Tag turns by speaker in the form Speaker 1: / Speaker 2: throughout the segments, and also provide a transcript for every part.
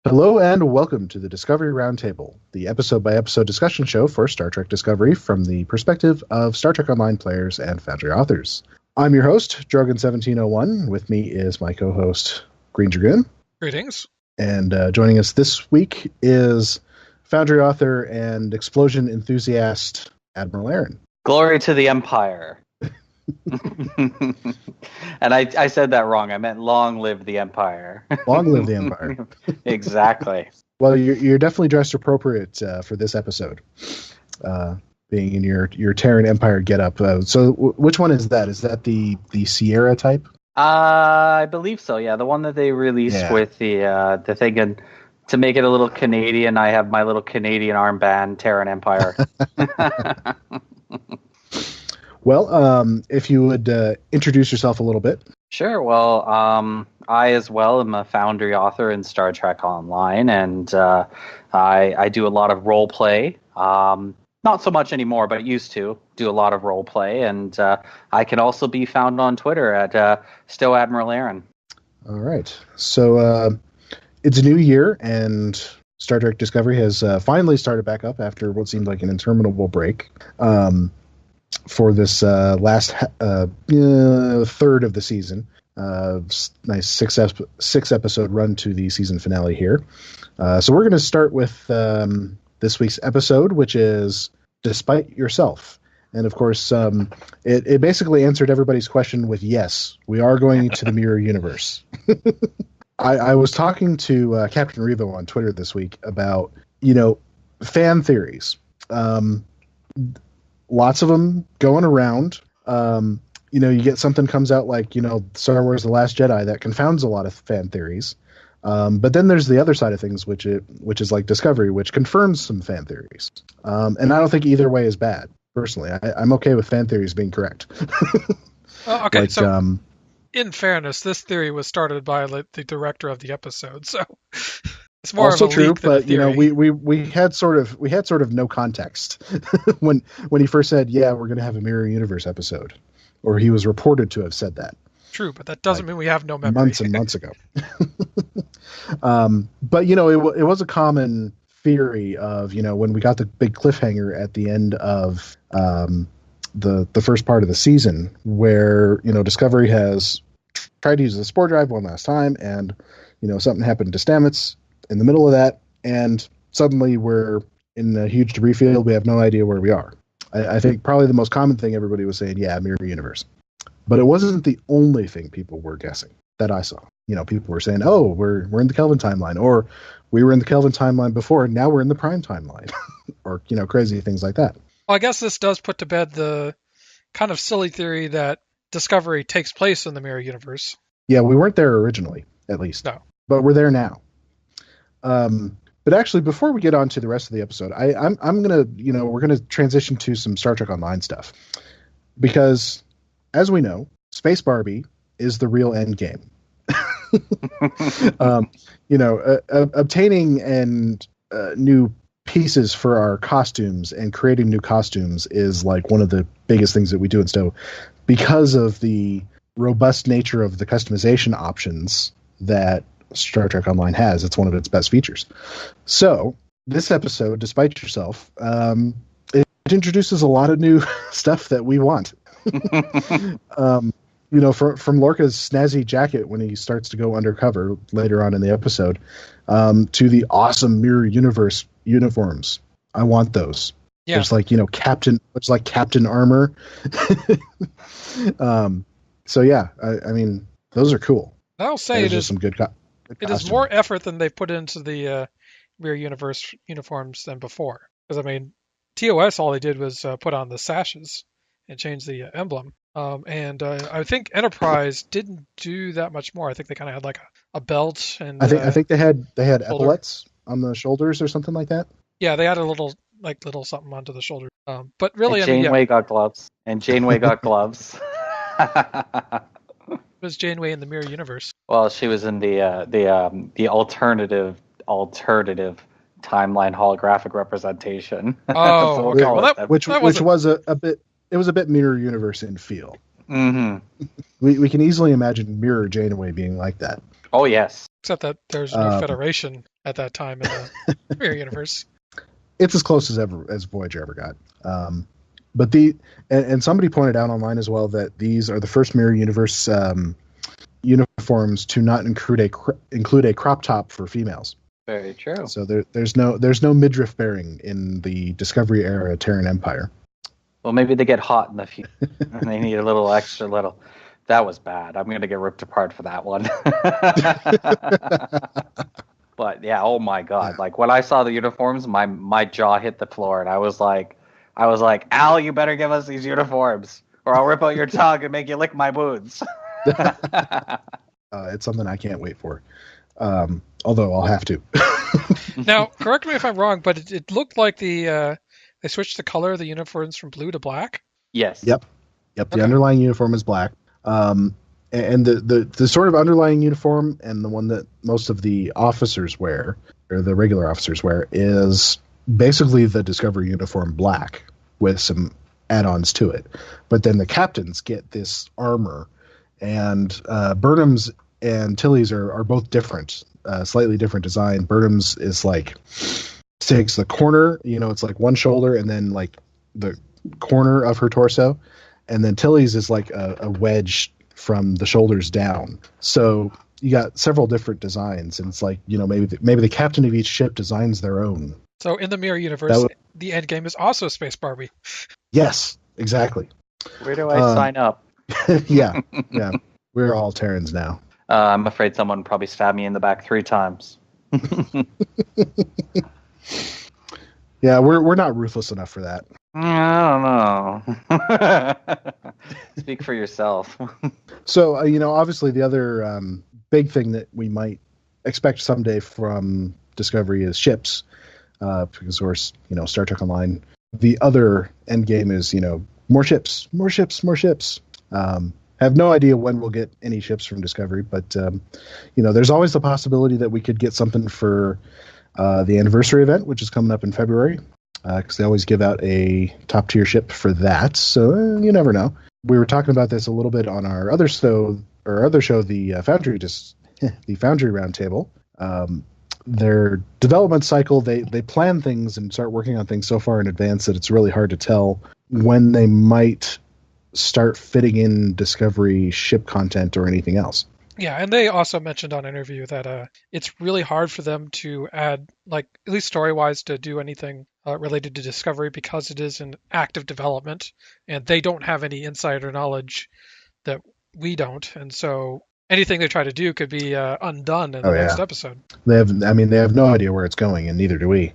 Speaker 1: Hello and welcome to the Discovery Roundtable, the episode-by-episode discussion show for Star Trek Discovery from the perspective of Star Trek Online players and Foundry authors. I'm your host, Drogyn1701. With me is my co-host, Greendragoon.
Speaker 2: Greetings.
Speaker 1: And joining us this week is Foundry author and explosion enthusiast, Admiral Aaron.
Speaker 3: Glory to the Empire. And I said that wrong. I meant long live the Empire.
Speaker 1: Long live the Empire.
Speaker 3: Exactly.
Speaker 1: Well, you're definitely dressed appropriate for this episode, being in your Terran Empire getup. So which one is that? Is that the Sierra type?
Speaker 3: I believe so, yeah. The one that they released with the thing. And to make it a little Canadian, I have my little Canadian armband, Terran Empire.
Speaker 1: Well, if you would introduce yourself a little bit.
Speaker 3: Sure. Well, I as well am a Foundry author in Star Trek Online, and I do a lot of role play. Not so much anymore, but used to do a lot of role play, and I can also be found on Twitter at still Admiral Aaron. All
Speaker 1: right. So it's a new year, and Star Trek Discovery has finally started back up after what seemed like an interminable break. For this last third of the season. Nice six episode run to the season finale here. So we're going to start with this week's episode, which is Despite Yourself. And of course, it basically answered everybody's question with yes, we are going to the mirror universe. I was talking to Captain Revo on Twitter this week about, fan theories. Lots of them going around. You get something comes out like, Star Wars The Last Jedi that confounds a lot of fan theories. But then there's the other side of things, which is like Discovery, which confirms some fan theories. And I don't think either way is bad, personally. I'm okay with fan theories being correct.
Speaker 2: Okay, so in fairness, this theory was started by the director of the episode, so... It's more also of a true,
Speaker 1: but we had sort of no context when he first said, "Yeah, we're going to have a mirror universe episode," or he was reported to have said that.
Speaker 2: True, but that doesn't mean we have no memory.
Speaker 1: Months and months ago. But it was a common theory of when we got the big cliffhanger at the end of the first part of the season, where Discovery has tried to use the spore drive one last time, and something happened to Stamets in the middle of that, and suddenly we're in a huge debris field. We have no idea where we are. I think probably the most common thing everybody was saying, yeah, mirror universe. But it wasn't the only thing people were guessing that I saw. People were saying, oh, we're in the Kelvin timeline, or we were in the Kelvin timeline before, and now we're in the Prime timeline, or, crazy things like that.
Speaker 2: Well, I guess this does put to bed the kind of silly theory that Discovery takes place in the mirror universe.
Speaker 1: Yeah, we weren't there originally, at least.
Speaker 2: No.
Speaker 1: But we're there now. But actually, before we get on to the rest of the episode, I'm gonna, we're gonna transition to some Star Trek Online stuff, because, as we know, Space Barbie is the real end game. Obtaining and new pieces for our costumes and creating new costumes is like one of the biggest things that we do in STO, because of the robust nature of the customization options that Star Trek Online has. It's one of its best features. So this episode, Despite Yourself, it introduces a lot of new stuff that we want. From Lorca's snazzy jacket when he starts to go undercover later on in the episode, to the awesome mirror universe uniforms. I want those. Yeah. There's Captain Armor. So yeah, I mean, those are cool.
Speaker 2: I'll say it is some
Speaker 1: good.
Speaker 2: It is more effort than they put into the mirror universe uniforms than before. Because TOS, all they did was put on the sashes and change the emblem. And I think Enterprise didn't do that much more. I think they kind of had like a belt, and
Speaker 1: I think they had epaulets on the shoulders or something like that.
Speaker 2: Yeah, they had a little something onto the shoulder. But really,
Speaker 3: and Janeway got gloves. And Janeway got gloves.
Speaker 2: Was Janeway in the Mirror Universe?
Speaker 3: Well, she was in the alternative timeline holographic representation.
Speaker 2: Oh, okay. Well,
Speaker 1: which was a bit. It was a bit Mirror Universe in feel.
Speaker 3: Mm-hmm.
Speaker 1: We can easily imagine Mirror Janeway being like that.
Speaker 3: Oh yes.
Speaker 2: Except that there's no Federation at that time in the Mirror Universe.
Speaker 1: It's as close as Voyager ever got. But and somebody pointed out online as well that these are the first Mirror Universe uniforms to not include a crop top for females.
Speaker 3: Very true.
Speaker 1: So there's no midriff bearing in the Discovery era Terran Empire.
Speaker 3: Well, maybe they get hot in the future and they need a little extra little. That was bad. I'm going to get ripped apart for that one. But yeah, oh my God! Like when I saw the uniforms, my jaw hit the floor, and I was like, Al, you better give us these uniforms, or I'll rip out your tongue and make you lick my boots.
Speaker 1: It's something I can't wait for. Although I'll have to.
Speaker 2: Now, correct me if I'm wrong, but it looked like they switched the color of the uniforms from blue to black.
Speaker 3: Yes.
Speaker 1: Yep. Okay. The underlying uniform is black. And the sort of underlying uniform and the one that most of the officers wear, or the regular officers wear, is basically the Discovery uniform black with some add-ons to it. But then the captains get this armor, and Burnham's and Tilly's are both different, slightly different design. Burnham's is like takes the corner, it's like one shoulder and then like the corner of her torso, and then Tilly's is like a wedge from the shoulders down. So you got several different designs, and it's like, maybe the captain of each ship designs their own.
Speaker 2: So in the Mirror Universe, the end game is also Space Barbie.
Speaker 1: Yes, exactly.
Speaker 3: Where do I sign up?
Speaker 1: Yeah. We're all Terrans now.
Speaker 3: I'm afraid someone probably stabbed me in the back 3 times.
Speaker 1: Yeah, we're not ruthless enough for that.
Speaker 3: I don't know. Speak for yourself.
Speaker 1: So, obviously the other big thing that we might expect someday from Discovery is ships, because of course, Star Trek Online. The other end game is, more ships. Have no idea when we'll get any ships from Discovery, but there's always the possibility that we could get something for the anniversary event, which is coming up in February, because they always give out a top tier ship for that. So you never know. We were talking about this a little bit on our other show, the Foundry, the Foundry Roundtable. Their development cycle, they plan things and start working on things so far in advance that it's really hard to tell when they might start fitting in Discovery ship content or anything else.
Speaker 2: Yeah, and they also mentioned on an interview that it's really hard for them to add, like, at least story-wise, to do anything related to Discovery because it is in active development, and they don't have any insider knowledge that we don't, and so anything they try to do could be undone in the next episode. They have
Speaker 1: no idea where it's going, and neither do we.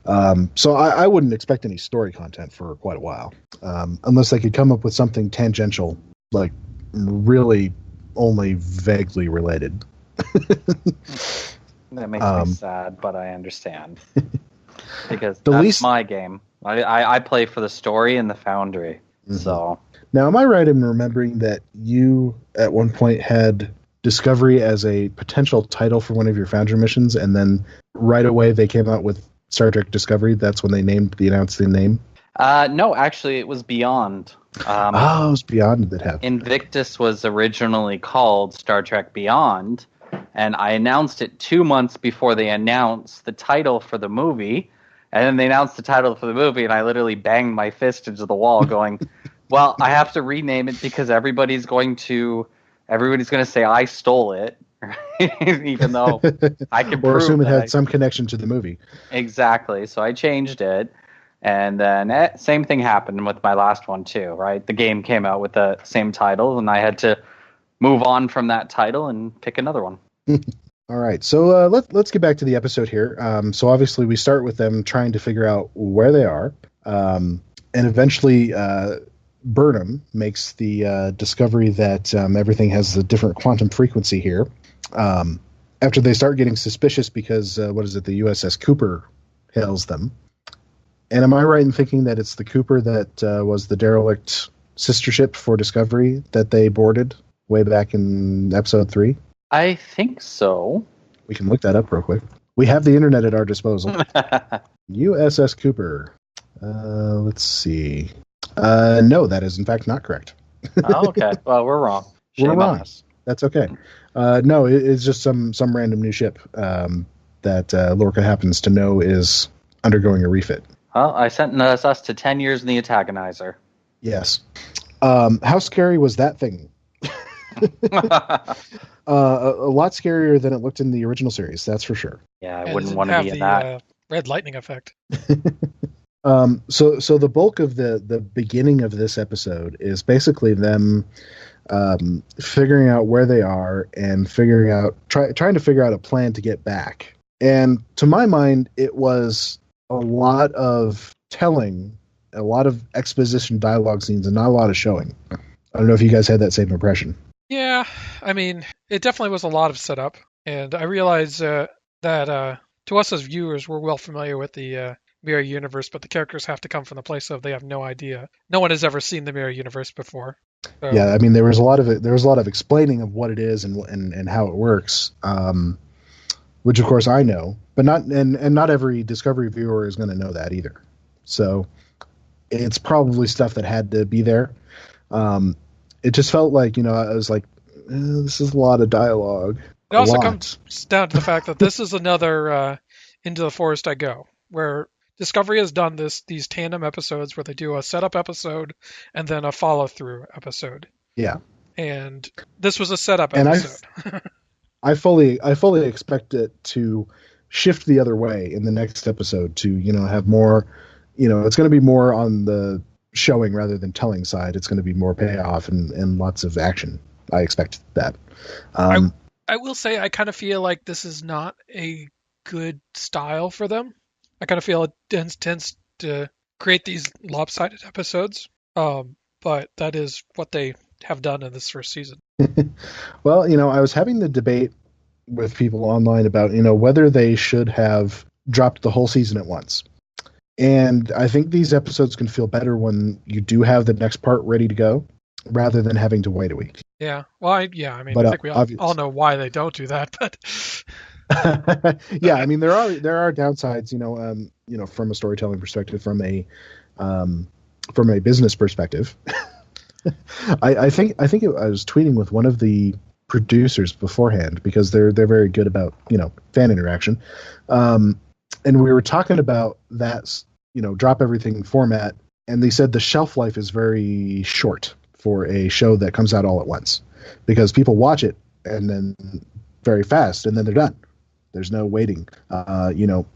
Speaker 1: So I wouldn't expect any story content for quite a while, unless they could come up with something tangential, like really only vaguely related.
Speaker 3: That makes me sad, but I understand. Because that's my game. I play for the story and the Foundry. Mm-hmm. So
Speaker 1: now, am I right in remembering that you at one point had Discovery as a potential title for one of your Foundry missions, and then right away they came out with Star Trek Discovery? That's when they announced the name?
Speaker 3: No, actually, it was Beyond.
Speaker 1: It was Beyond that happened.
Speaker 3: Invictus was originally called Star Trek Beyond, and I announced it 2 months before they announced the title for the movie. And then they announced the title for the movie, and I literally banged my fist into the wall going, well, I have to rename it because everybody's going to say I stole it, right? Even though I can prove
Speaker 1: assume it had some connection to the movie.
Speaker 3: Exactly. So I changed it. And then same thing happened with my last one too, right? The game came out with the same title, and I had to move on from that title and pick another one.
Speaker 1: All right, so let's get back to the episode here. So obviously we start with them trying to figure out where they are, and eventually Burnham makes the discovery that everything has a different quantum frequency here. After they start getting suspicious because, the USS Cooper hails them. And am I right in thinking that it's the Cooper that was the derelict sister ship for Discovery that they boarded way back in episode 3?
Speaker 3: I think so.
Speaker 1: We can look that up real quick. We have the internet at our disposal. USS Cooper. Let's see. No, that is in fact not correct.
Speaker 3: Oh, okay. Well, we're wrong. Shame
Speaker 1: We're wrong.
Speaker 3: on us.
Speaker 1: That's okay. No, it's just some random new ship that Lorca happens to know is undergoing a refit.
Speaker 3: Well, I sentenced us to 10 years in the antagonizer.
Speaker 1: Yes. How scary was that thing? A lot scarier than it looked in the original series, that's for sure.
Speaker 3: Yeah, I
Speaker 2: And
Speaker 3: wouldn't
Speaker 2: it
Speaker 3: want to
Speaker 2: didn't
Speaker 3: be
Speaker 2: have
Speaker 3: in
Speaker 2: the
Speaker 3: that.
Speaker 2: red lightning effect.
Speaker 1: So the bulk of the beginning of this episode is basically them figuring out where they are and trying to figure out a plan to get back. And to my mind, it was a lot of telling, a lot of exposition dialogue scenes, and not a lot of showing. I don't know if you guys had that same impression.
Speaker 2: Yeah, I mean, it definitely was a lot of setup, and I realize that to us as viewers, we're well familiar with the mirror universe, but the characters have to come from the place of they have no idea. No one has ever seen the mirror universe before. So,
Speaker 1: Yeah, I mean, there was a lot of explaining of what it is and how it works, which of course I know, but not every Discovery viewer is going to know that either. So it's probably stuff that had to be there. It just felt like, I was like, this is a lot of dialogue.
Speaker 2: it also comes down to the fact that this is another Into the Forest I Go, where Discovery has done these tandem episodes where they do a setup episode and then a follow-through episode.
Speaker 1: Yeah.
Speaker 2: And this was a setup
Speaker 1: And
Speaker 2: episode.
Speaker 1: I fully expect it to shift the other way in the next episode to, have more, it's going to be more on the showing rather than telling side. It's going to be more payoff and lots of action. I expect that.
Speaker 2: I will say I kind of feel like this is not a good style for them. I kind of feel it tends to create these lopsided episodes. But that is what they have done in this first season.
Speaker 1: Well, I was having the debate with people online about, whether they should have dropped the whole season at once. And I think these episodes can feel better when you do have the next part ready to go, rather than having to wait a week.
Speaker 2: Yeah. Well, I think we all know why they don't do that, but
Speaker 1: yeah, I mean there are downsides, from a storytelling perspective, from a business perspective. I think I was tweeting with one of the producers beforehand because they're very good about fan interaction, and we were talking about that drop everything format, and they said the shelf life is very short for a show that comes out all at once because people watch it and then very fast and then they're done. There's no waiting. I don't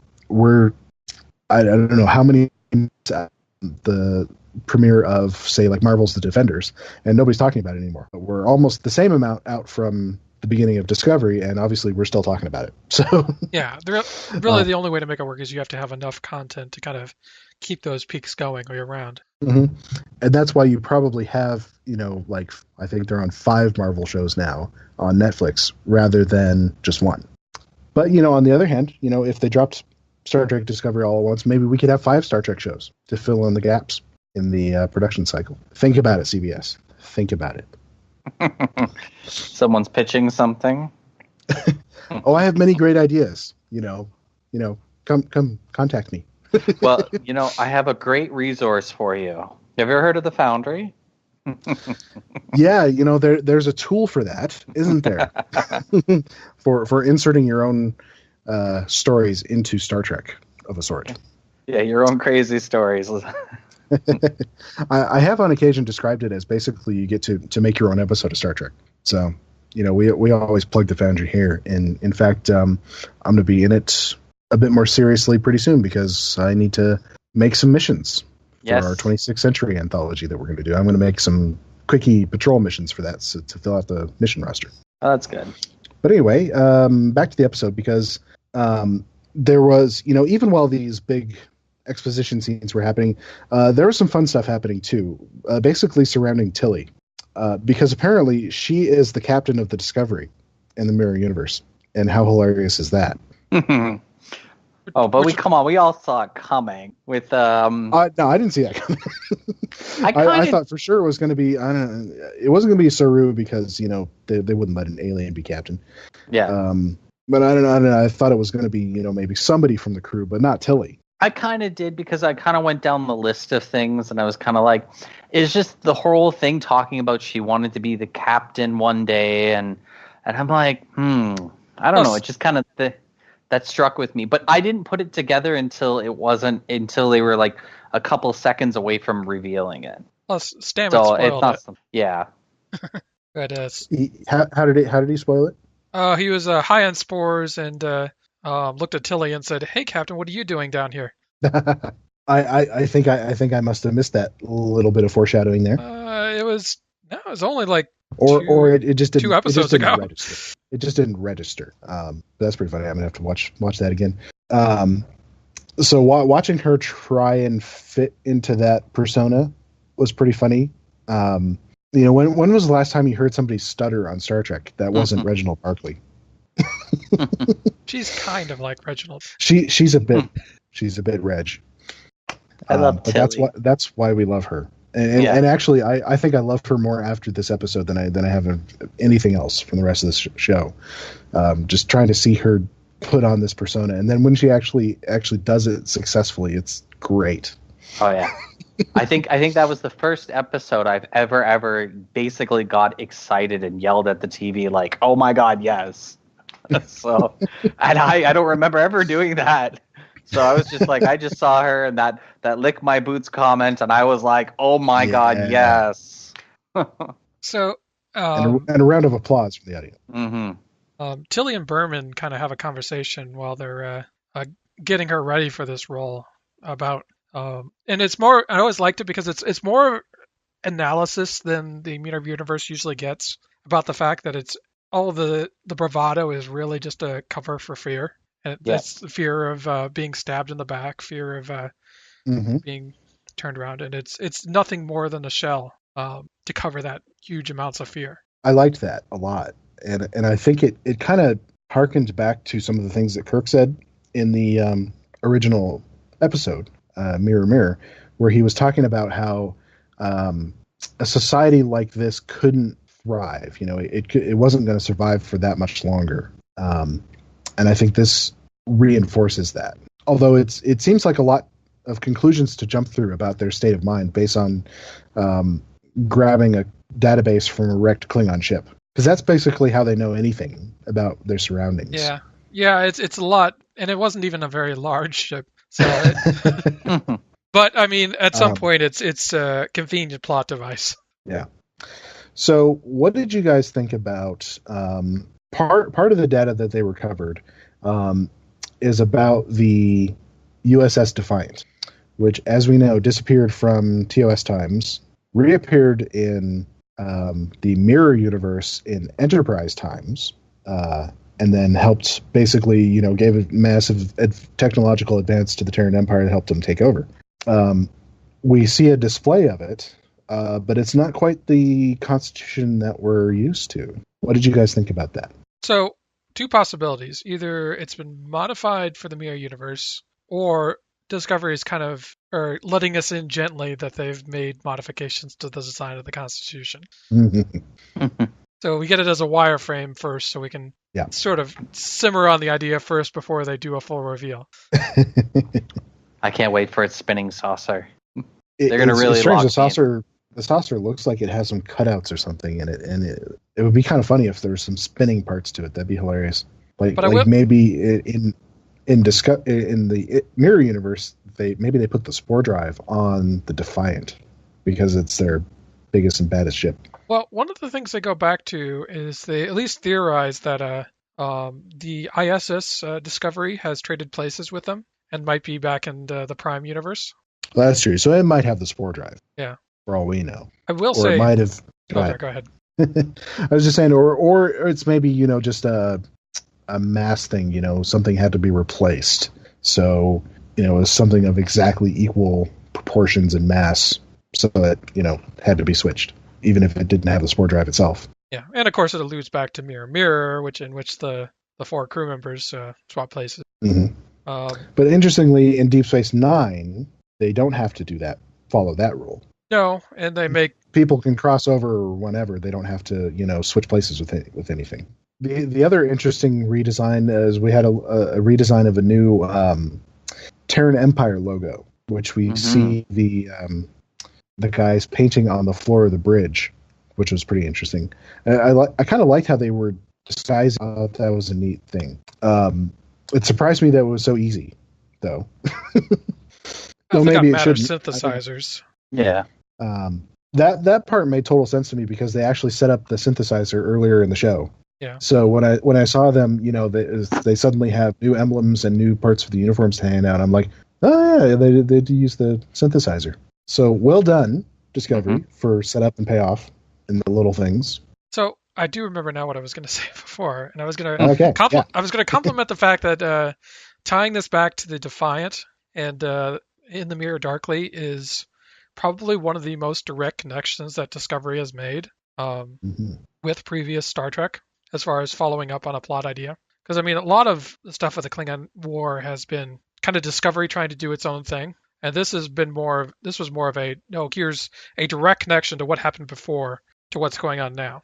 Speaker 1: know how many the premiere of, say, like Marvel's The Defenders, and nobody's talking about it anymore. But we're almost the same amount out from the beginning of Discovery, and obviously we're still talking about it. So
Speaker 2: yeah, really the only way to make it work is you have to have enough content to kind of keep those peaks going year round.
Speaker 1: Mm-hmm. And that's why you probably have, like I think they're on 5 Marvel shows now on Netflix rather than just one. But, on the other hand, if they dropped Star Trek Discovery all at once, maybe we could have 5 Star Trek shows to fill in the gaps in the production cycle. Think about it, CBS. Think about it.
Speaker 3: Someone's pitching something.
Speaker 1: Oh, I have many great ideas. Come contact me.
Speaker 3: Well, I have a great resource for you. Have you ever heard of the Foundry?
Speaker 1: Yeah, there's a tool for that, isn't there? for inserting your own stories into Star Trek of a sort.
Speaker 3: Yeah, your own crazy stories.
Speaker 1: I have on occasion described it as basically you get to make your own episode of Star Trek. So, we always plug the Foundry here. And in fact, I'm going to be in it a bit more seriously pretty soon because I need to make some missions for our 26th century anthology that we're going to do. I'm going to make some quickie patrol missions for that to fill out the mission roster.
Speaker 3: Oh, that's good.
Speaker 1: But anyway, back to the episode because there was, even while these big exposition scenes were happening, there was some fun stuff happening too, basically surrounding Tilly, because apparently she is the captain of the Discovery in the Mirror Universe. And how hilarious is that?
Speaker 3: Oh, but we all saw it coming with
Speaker 1: No, I didn't see that coming. I thought for sure it was going to be, it wasn't going to be Saru because, they wouldn't let an alien be captain.
Speaker 3: Yeah.
Speaker 1: But I don't know. I thought it was going to be, maybe somebody from the crew, but not Tilly.
Speaker 3: I kind of did, because I kind of went down the list of things, and I was kind of like, it's just the whole thing talking about she wanted to be the captain one day, and I'm like, I don't know. It just kind of that struck with me, but I didn't put it together until they were like a couple seconds away from revealing it.
Speaker 2: Plus, Stamets spoiled it.
Speaker 3: Yeah.
Speaker 2: But
Speaker 1: how did he spoil it?
Speaker 2: He was high on spores and looked at Tilly and said, "Hey, Captain, what are you doing down here?"
Speaker 1: I think I must have missed that little bit of foreshadowing there.
Speaker 2: It was only like
Speaker 1: it just didn't,
Speaker 2: 2 episodes ago.
Speaker 1: Register. It just didn't register. That's pretty funny. I'm gonna have to watch that again. So watching her try and fit into that persona was pretty funny. When was the last time you heard somebody stutter on Star Trek that wasn't Reginald Barclay?
Speaker 2: She's kind of like Reginald.
Speaker 1: She's a bit Reg.
Speaker 3: I love
Speaker 1: Tilly. That's why we love her. And actually, I think I loved her more after this episode than I have anything else from the rest of this show. Just trying to see her put on this persona, and then when she actually does it successfully, it's great.
Speaker 3: Oh yeah. I think that was the first episode I've ever basically got excited and yelled at the TV like, "Oh my god, yes!" So, and I don't remember ever doing that. So I was just like, I just saw her and that lick my boots comment, and I was like, "Oh my god, yes!"
Speaker 2: So,
Speaker 1: and a round of applause from the audience.
Speaker 3: Mm-hmm.
Speaker 2: Tilly and Berman kind of have a conversation while they're getting her ready for this role about. And it's more. I always liked it because it's more analysis than the Mirror Universe usually gets about the fact that it's all of the bravado is really just a cover for fear. And that's the fear of being stabbed in the back, fear of being turned around, and it's nothing more than a shell to cover that huge amounts of fear.
Speaker 1: I liked that a lot, and I think it kind of harkens back to some of the things that Kirk said in the original episode. Mirror Mirror, where he was talking about how a society like this couldn't thrive. It wasn't going to survive for that much longer. And I think this reinforces that. Although it seems like a lot of conclusions to jump through about their state of mind based on grabbing a database from a wrecked Klingon ship, because that's basically how they know anything about their surroundings.
Speaker 2: Yeah, it's a lot, and it wasn't even a very large ship. So, but I mean, at some point, it's a convenient plot device.
Speaker 1: Yeah. So, what did you guys think about part of the data that they recovered is about the USS Defiant, which, as we know, disappeared from TOS times, reappeared in the Mirror Universe in Enterprise times. And then helped basically, gave a massive technological advance to the Terran Empire and helped them take over. We see a display of it, but it's not quite the Constitution that we're used to. What did you guys think about that?
Speaker 2: So, 2 possibilities. Either it's been modified for the Mirror Universe, or Discovery is kind of letting us in gently that they've made modifications to the design of the Constitution. So we get it as a wireframe first, so we can sort of simmer on the idea first before they do a full reveal.
Speaker 3: I can't wait for its spinning saucer. They're going to really lock
Speaker 1: the saucer looks like it has some cutouts or something in it, and it would be kind of funny if there were some spinning parts to it. That'd be hilarious. Maybe in the Mirror Universe, they put the spore drive on the Defiant because it's their biggest and baddest ship.
Speaker 2: Well, one of the things they go back to is they at least theorize that the ISS Discovery has traded places with them and might be back in the Prime Universe.
Speaker 1: Well, that's true. So it might have the spore drive.
Speaker 2: Yeah.
Speaker 1: For all we know.
Speaker 2: I will say.
Speaker 1: It might have.
Speaker 2: Go ahead.
Speaker 1: I was just saying, or it's maybe, just a mass thing, something had to be replaced. So was something of exactly equal proportions and mass, so that had to be switched, even if it didn't have the spore drive itself.
Speaker 2: Yeah, and of course it alludes back to Mirror Mirror, in which the 4 crew members swap places.
Speaker 1: Mm-hmm. But interestingly, in Deep Space Nine, they don't have to follow that rule.
Speaker 2: No, and they make
Speaker 1: people can cross over whenever. They don't have to switch places with anything. The other interesting redesign is we had a redesign of a new Terran Empire logo, which we see the guys painting on the floor of the bridge, which was pretty interesting. I kind of liked how they were disguised. That was a neat thing. It surprised me that it was so easy, though.
Speaker 2: So maybe it should synthesizers.
Speaker 3: Yeah.
Speaker 1: That part made total sense to me because they actually set up the synthesizer earlier in the show.
Speaker 2: Yeah.
Speaker 1: So when I saw them, they suddenly have new emblems and new parts of the uniforms to hand out. I'm like, oh yeah, they did use the synthesizer. So well done, Discovery, for set up and payoff in the little things.
Speaker 2: So I do remember now what I was going to say before, and I was going to I was going to compliment the fact that tying this back to the Defiant and In the Mirror Darkly is probably one of the most direct connections that Discovery has made with previous Star Trek, as far as following up on a plot idea. Because, I mean, a lot of stuff with the Klingon War has been kind of Discovery trying to do its own thing. And this was more of a, no, here's a direct connection to what happened before to what's going on now.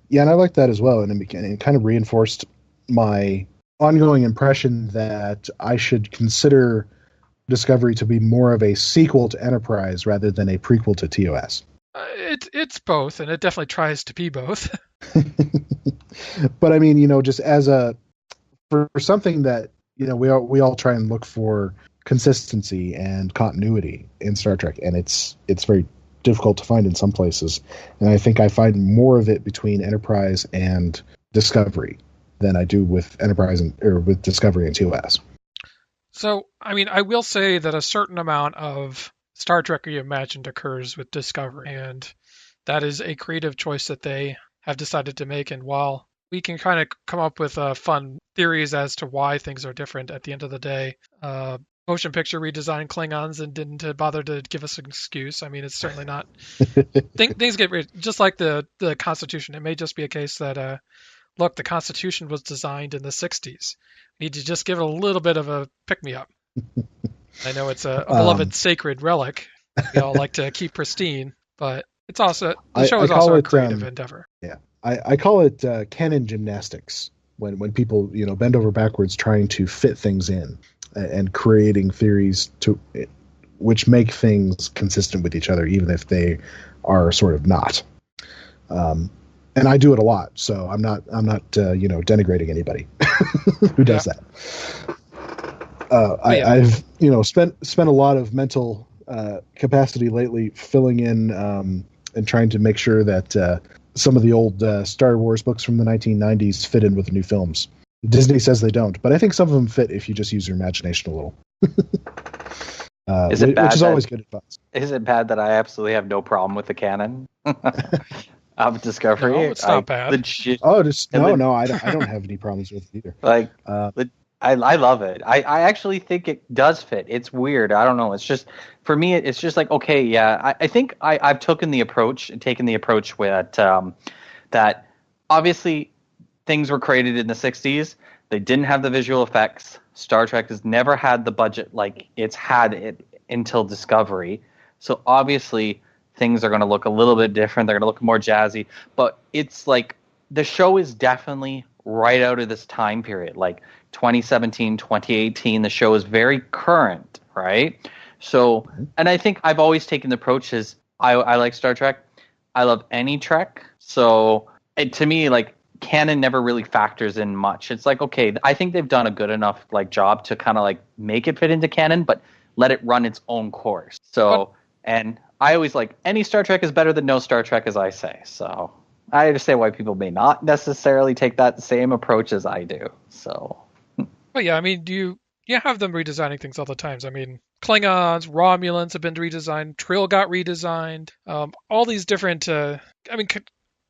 Speaker 1: Yeah, and I like that as well. And it kind of reinforced my ongoing impression that I should consider Discovery to be more of a sequel to Enterprise rather than a prequel to TOS.
Speaker 2: It's both, and it definitely tries to be both.
Speaker 1: But I mean, just for something that we all try and look for consistency and continuity in Star Trek, and it's very difficult to find in some places. And I think I find more of it between Enterprise and Discovery than I do with with Discovery and TOS.
Speaker 2: So, I mean, I will say that a certain amount of Star Trek reimagined occurs with Discovery, and that is a creative choice that they have decided to make. And while we can kind of come up with fun theories as to why things are different, at the end of the day, motion picture redesigned Klingons and didn't bother to give us an excuse. I mean, it's certainly not. Things get just like the Constitution. It may just be a case that, look, the Constitution was designed in the 60s. We need to just give it a little bit of a pick-me-up. I know it's a beloved sacred relic we all like to keep pristine, but it's also the show is also a creative endeavor.
Speaker 1: Yeah, I call it canon gymnastics when people bend over backwards trying to fit things in and creating theories which make things consistent with each other, even if they are sort of not. And I do it a lot, so I'm not denigrating anybody who does that. I've spent a lot of mental capacity lately filling in and trying to make sure that some of the old Star Wars books from the 1990s fit in with the new films. Disney says they don't, but I think some of them fit if you just use your imagination a little.
Speaker 3: Is it bad?
Speaker 1: Which is always good advice.
Speaker 3: Is it bad that I absolutely have no problem with the canon of Discovery?
Speaker 2: No, it's not bad.
Speaker 1: No, I don't have any problems with it either.
Speaker 3: I love it. I actually think it does fit. It's weird. I don't know. It's just, for me, it's just like, okay, yeah. I think I've taken the approach with that obviously things were created in the 60s. They didn't have the visual effects. Star Trek has never had the budget like it's had it until Discovery. So obviously things are going to look a little bit different. They're going to look more jazzy. But it's like the show is definitely right out of this time period. Like 2017, 2018, the show is very current, right? So, and I think I've always taken the approach is I like Star Trek. I love any Trek. So to me, like, canon never really factors in much. It's like, okay, I think they've done a good enough job to kind of make it fit into canon, but let it run its own course. So, and I always any Star Trek is better than no Star Trek, as I say. So I understand why people may not necessarily take that same approach as I do. So,
Speaker 2: but yeah, I mean, you have them redesigning things all the time. I mean, Klingons, Romulans have been redesigned. Trill got redesigned. All these different.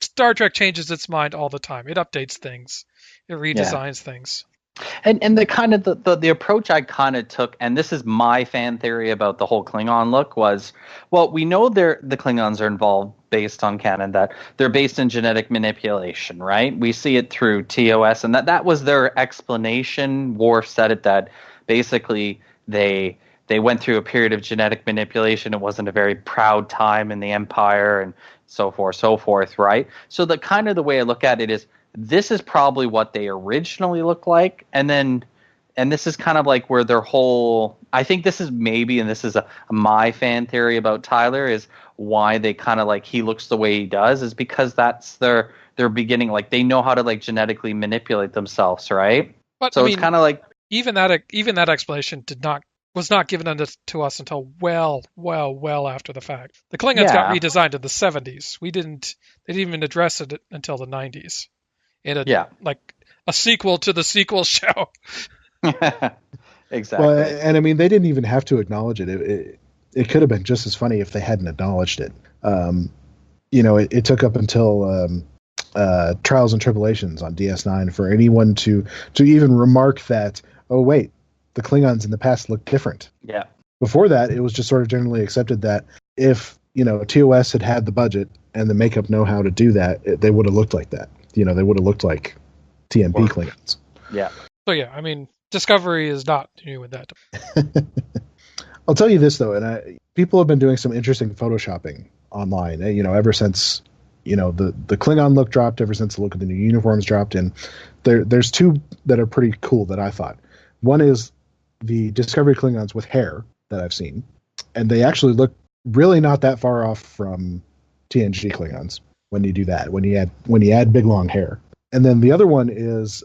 Speaker 2: Star Trek changes its mind all the time. It updates things. It redesigns things.
Speaker 3: And the kind of the approach I kind of took, and this is my fan theory about the whole Klingon look, was, well, we know the Klingons are involved based on canon, that they're based in genetic manipulation, right? We see it through TOS, and that was their explanation. Worf said it, that basically they went through a period of genetic manipulation. It wasn't a very proud time in the Empire, and so forth, right? So the kind of the way I look at it is, this is probably what they originally looked like, and this is kind of like where their whole, I think this is maybe, and this is my fan theory about Tyler, is why they kind of like, he looks the way he does, is because that's their beginning, like they know how to like genetically manipulate themselves, right?
Speaker 2: But
Speaker 3: so it's kind of like,
Speaker 2: even that explanation was not given to us until well after the fact. The Klingons got redesigned in the 70s. They didn't even address it until the 90s. In like a sequel to the sequel show.
Speaker 3: Exactly.
Speaker 1: Well, and I mean, they didn't even have to acknowledge it. It could have been just as funny if they hadn't acknowledged it. It took up until Trials and Tribulations on DS9 for anyone to even remark that, oh wait, the Klingons in the past looked different.
Speaker 3: Yeah.
Speaker 1: Before that, it was just sort of generally accepted that if TOS had the budget and the makeup know-how to do that, they would have looked like that. They would have looked like TMP Klingons.
Speaker 3: Yeah.
Speaker 2: So yeah, I mean, Discovery is not new with that.
Speaker 1: I'll tell you this though, and people have been doing some interesting photoshopping online. Ever since the Klingon look dropped, ever since the look of the new uniforms dropped, and there's two that are pretty cool that I thought. One is the Discovery Klingons with hair that I've seen, and they actually look really not that far off from TNG Klingons when you do that, when you add big long hair. And then the other one is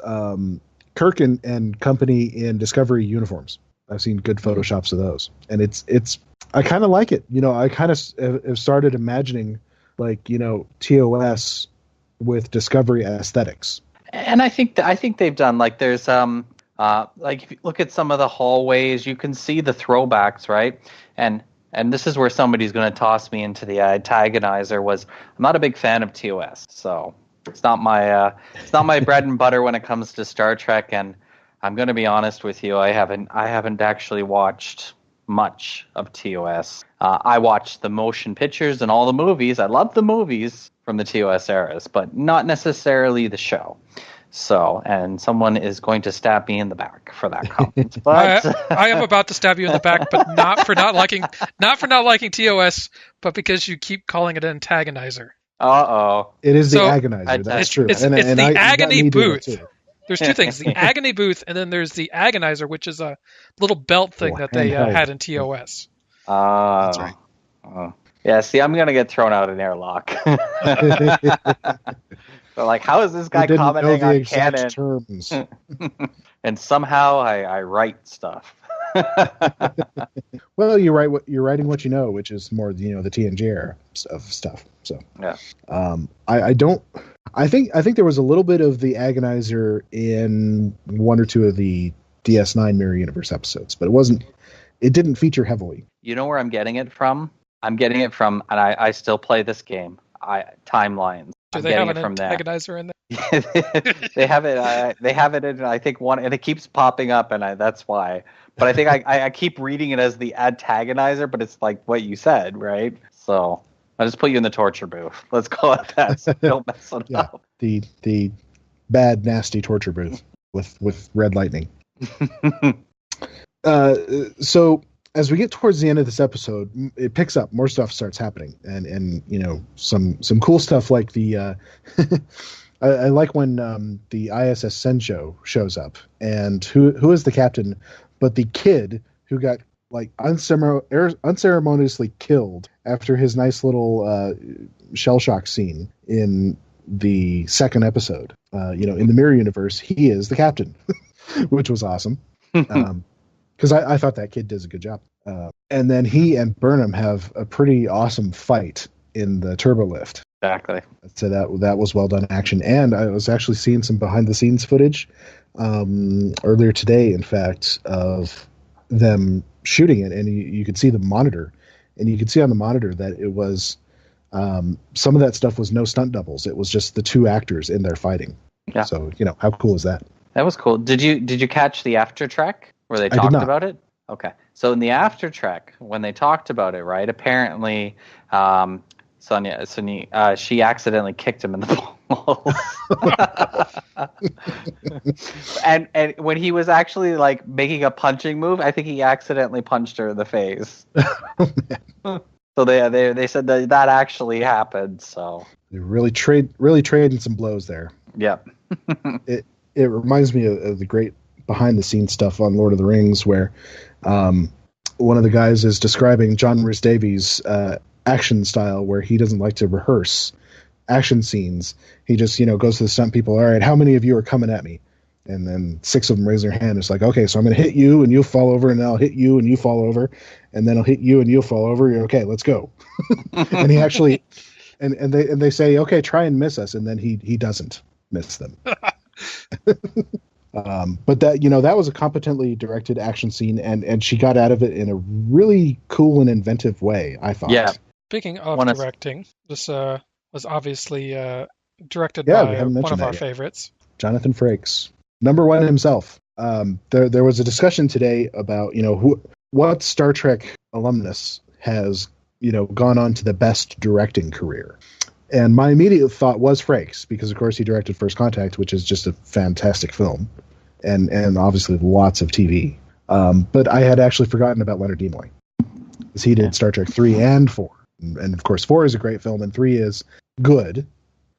Speaker 1: Kirk and company in Discovery uniforms. I've seen good photoshops of those, and it's I kind of like it. I kind of have started imagining like TOS with Discovery aesthetics.
Speaker 3: And I think they've done, like, there's like if you look at some of the hallways, you can see the throwbacks, right? And this is where somebody's going to toss me into the antagonizer. I'm not a big fan of TOS, so it's not my bread and butter when it comes to Star Trek. And I'm going to be honest with you, I haven't actually watched much of TOS. I watched the motion pictures and all the movies. I love the movies from the TOS eras, but not necessarily the show. So, and someone is going to stab me in the back for that comment. But
Speaker 2: I am about to stab you in the back, but not for not liking TOS, but because you keep calling it an antagonizer.
Speaker 1: It is the agonizer. That's true.
Speaker 2: It's the agony booth. There's two things: the agony booth, and then there's the agonizer, which is a little belt thing that they had in TOS.
Speaker 1: That's right.
Speaker 3: Yeah. See, I'm gonna get thrown out an airlock. So, like, how is this guy commenting on canon? Terms. And somehow I write stuff.
Speaker 1: Well, you're writing what you know, which is more the TNG era of stuff. So
Speaker 3: yeah.
Speaker 1: I think there was a little bit of the agonizer in one or two of the DS9 Mirror Universe episodes, but it didn't feature heavily.
Speaker 3: You know where I'm getting it from? I'm getting it from, and I still play this game. Timelines.
Speaker 2: Do they have an antagonizer in
Speaker 3: there? They have it. They have it in, I think, one, and it keeps popping up, and that's why. But I think I keep reading it as the antagonizer, but it's like what you said, right? So I'll just put you in the torture booth. Let's call it that. So don't mess it up.
Speaker 1: The bad, nasty torture booth with red lightning. So as we get towards the end of this episode, it picks up. More stuff starts happening, and some cool stuff like the. I like when the ISS Senjo shows up, and who is the captain, but the kid who got like unceremoniously killed after his nice little shell shock scene in the second episode. In the Mirror Universe, he is the captain, which was awesome. Because I thought that kid does a good job. And then he and Burnham have a pretty awesome fight in the turbo lift.
Speaker 3: Exactly.
Speaker 1: So that was well done action. And I was actually seeing some behind the scenes footage earlier today, in fact, of them shooting it. And you could see the monitor. And you could see on the monitor that it was some of that stuff was no stunt doubles. It was just the two actors in there fighting.
Speaker 3: Yeah.
Speaker 1: So, how cool is that?
Speaker 3: That was cool. Did you catch the after trek where they
Speaker 1: I did
Speaker 3: talked
Speaker 1: not.
Speaker 3: about it? Okay. So in the after trek, when they talked about it, right? Apparently, Sonia, she accidentally kicked him in the balls. and when he was actually like making a punching move, I think he accidentally punched her in the face. So they said that actually happened. So
Speaker 1: They really trading some blows there.
Speaker 3: yep.
Speaker 1: It reminds me of the great behind the scenes stuff on Lord of the Rings, where one of the guys is describing John Rhys Davies' action style, where he doesn't like to rehearse action scenes. He just goes to the stunt people. All right, how many of you are coming at me? And then 6 of them raise their hand. It's like, okay, so I'm going to hit you and you'll fall over, and then I'll hit you and you fall over, and then I'll hit you and you'll fall over. You're okay, let's go. And he actually, and they say, okay, try and miss us, and then he doesn't miss them. But that was a competently directed action scene, and she got out of it in a really cool and inventive way, I thought.
Speaker 3: Yeah.
Speaker 2: Speaking of directing, this was obviously directed by one of our favorites,
Speaker 1: Jonathan Frakes, #1 himself. There was a discussion today about what Star Trek alumnus has gone on to the best directing career. And my immediate thought was Frakes, because of course he directed First Contact, which is just a fantastic film, and obviously lots of TV. But I had actually forgotten about Leonard Nimoy, because he did Star Trek 3 and 4. And of course 4 is a great film, and 3 is good,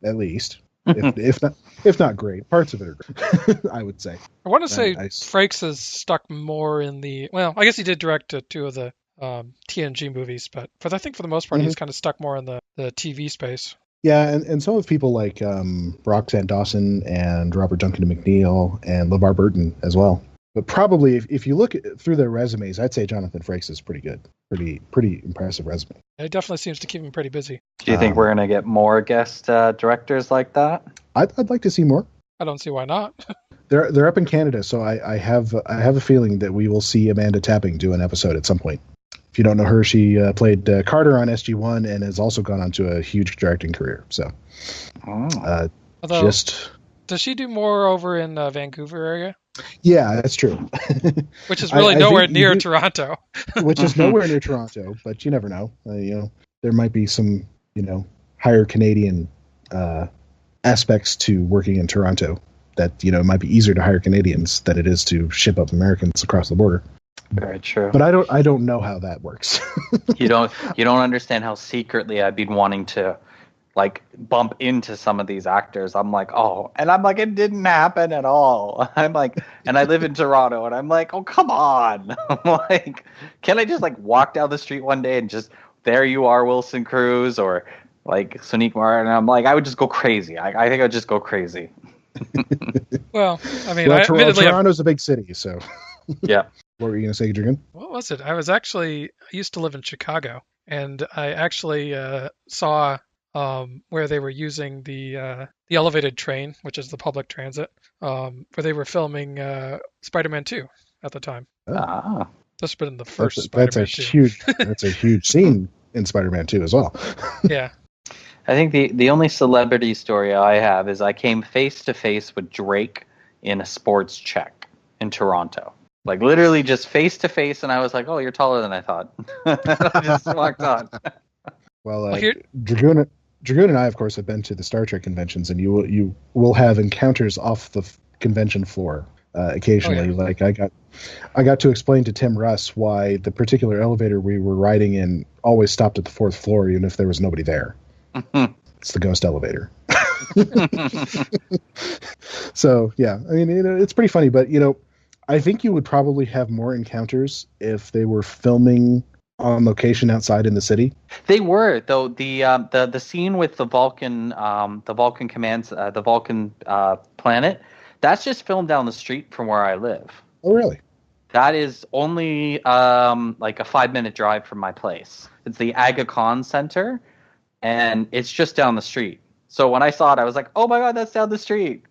Speaker 1: at least. If not great. Parts of it are great, I would say.
Speaker 2: I want to say Frakes has stuck more in the... Well, I guess he did direct 2 of the TNG movies, but I think for the most part he's kind of stuck more in the TV space.
Speaker 1: Yeah, and some of people like Roxanne Dawson and Robert Duncan McNeil and LeVar Burton as well. But probably if you look through their resumes, I'd say Jonathan Frakes is pretty good. Pretty impressive resume.
Speaker 2: It definitely seems to keep him pretty busy.
Speaker 3: Do you think we're going to get more guest directors like that?
Speaker 1: I'd like to see more.
Speaker 2: I don't see why not.
Speaker 1: They're up in Canada, so I have a feeling that we will see Amanda Tapping do an episode at some point. If you don't know her, she played Carter on SG-1 and has also gone on to a huge directing career. So,
Speaker 2: does she do more over in Vancouver area?
Speaker 1: Yeah, that's true.
Speaker 2: Which is really nowhere near Toronto.
Speaker 1: Which is nowhere near Toronto, but you never know. There might be some higher Canadian aspects to working in Toronto that it might be easier to hire Canadians than it is to ship up Americans across the border.
Speaker 3: Very true.
Speaker 1: But I don't know how that works.
Speaker 3: You don't understand how secretly I've been wanting to bump into some of these actors. I'm like, it didn't happen at all. I'm like, and I live in Toronto, and I'm like, oh, come on. I'm like, can I just walk down the street one day and just, there you are, Wilson Cruz, or Sonique Martin? And I'm like, I would just go crazy. I think I'd just go crazy.
Speaker 2: Well, I mean,
Speaker 1: Toronto's a big city, so.
Speaker 3: Yeah.
Speaker 1: What were you going to say, Drogyn?
Speaker 2: What was it? I used to live in Chicago, and I actually saw where they were using the elevated train, which is the public transit, where they were filming Spider-Man 2 at the time.
Speaker 1: Ah.
Speaker 2: This has been the first Spider-Man 2.
Speaker 1: That's a huge scene in Spider-Man 2 as well.
Speaker 2: Yeah.
Speaker 3: I think the only celebrity story I have is I came face to face with Drake in a sports check in Toronto. Literally just face to face, and I was like, oh, you're taller than I thought. I just walked on.
Speaker 1: Well, Draguna and I, of course, have been to the Star Trek conventions, and you will have encounters off the convention floor occasionally. Oh, yeah. I got to explain to Tim Russ why the particular elevator we were riding in always stopped at the 4th floor, even if there was nobody there. It's the ghost elevator. So, yeah, I mean, it's pretty funny, but, I think you would probably have more encounters if they were filming on location outside in the city.
Speaker 3: They were, though. The scene with the Vulcan commands, the Vulcan planet, that's just filmed down the street from where I live.
Speaker 1: Oh, really?
Speaker 3: That is only a 5-minute drive from my place. It's the Aga Khan Center, and it's just down the street. So when I saw it, I was like, "Oh my god, that's down the street!"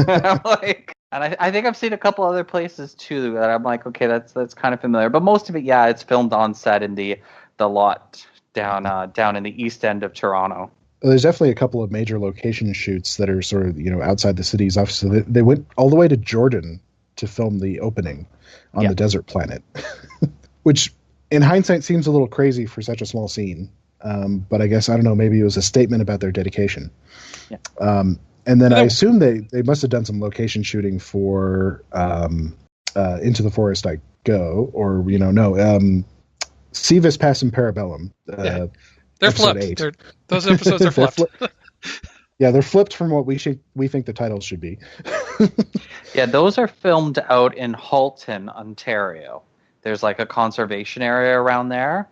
Speaker 3: I'm like. And I think I've seen a couple other places too that I'm like, okay, that's kind of familiar. But most of it, yeah, it's filmed on set in the lot down in the east end of Toronto.
Speaker 1: There's definitely a couple of major location shoots that are sort of, outside the cities. Obviously, they went all the way to Jordan to film the opening on the desert planet, which in hindsight seems a little crazy for such a small scene. But I guess, I don't know, maybe it was a statement about their dedication.
Speaker 3: Yeah.
Speaker 1: And then I assume they must have done some location shooting for Into the Forest I Go, or, Civis Pacem Parabellum.
Speaker 2: They're flipped. Those episodes are flipped.
Speaker 1: Yeah, they're flipped from what we think the titles should be.
Speaker 3: Yeah, those are filmed out in Halton, Ontario. There's like a conservation area around there.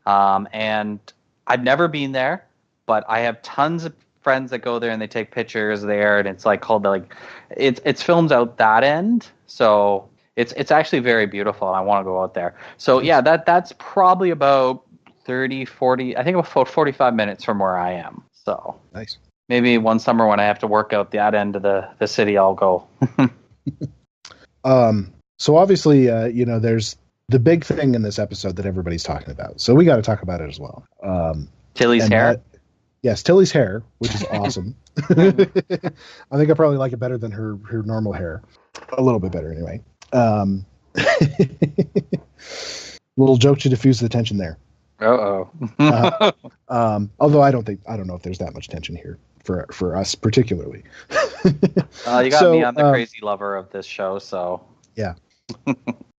Speaker 3: And I've never been there, but I have tons of friends that go there and they take pictures there, and it's it's filmed out that end. So it's actually very beautiful, and I want to go out there. So yeah, that's probably about 30, 40, I think about 45 minutes from where I am. So
Speaker 1: nice.
Speaker 3: Maybe one summer when I have to work out that end of the city, I'll go.
Speaker 1: So obviously, there's the big thing in this episode that everybody's talking about. So we got to talk about it as well.
Speaker 3: Tilly's hair?
Speaker 1: Yes, Tilly's hair, which is awesome. I think I probably like it better than her normal hair. A little bit better, anyway. Little joke to diffuse the tension there.
Speaker 3: Uh-oh.
Speaker 1: Although I don't know if there's that much tension here for us particularly.
Speaker 3: You got me on the crazy lover of this show, so.
Speaker 1: Yeah.